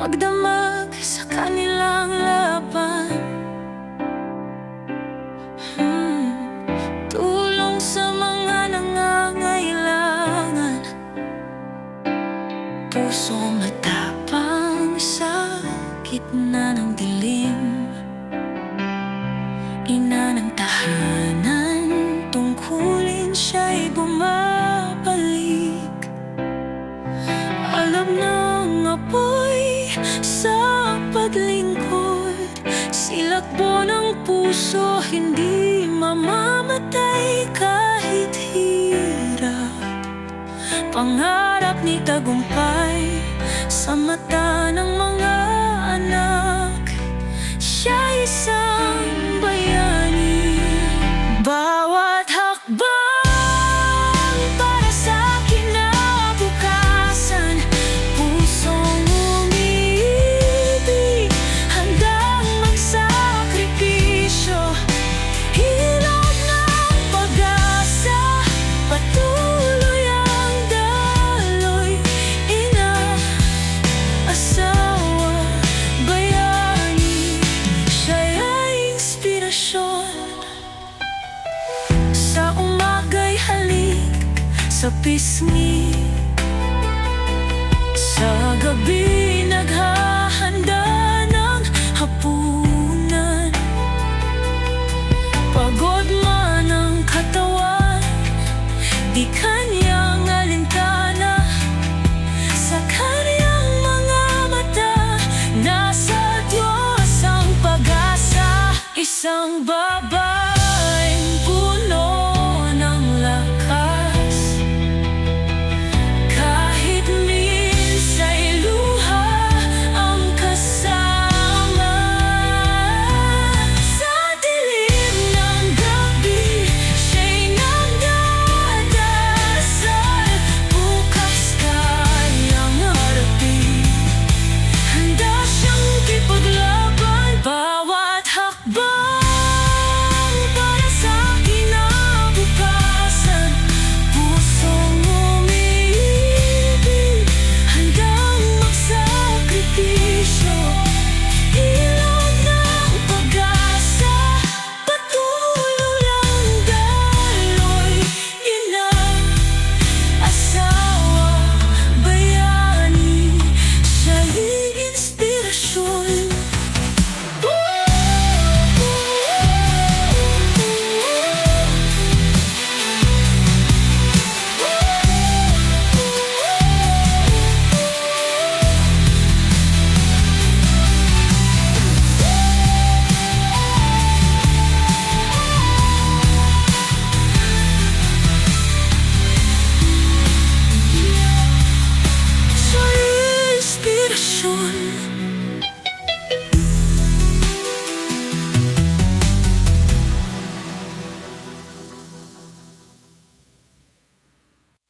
magdamag sa kanilang laban. Tulong sa mga nangangailangan, puso matapang sa gitna ng dilim. Ina ng tahanan, tungkulin siya'y bumabalik. Alam ng apoy sa paglingkod, silakbo ng puso, hindi mamamatay kahit hirap. Pangarap ni tagumpay sa mata ng mga anak, siya'y isang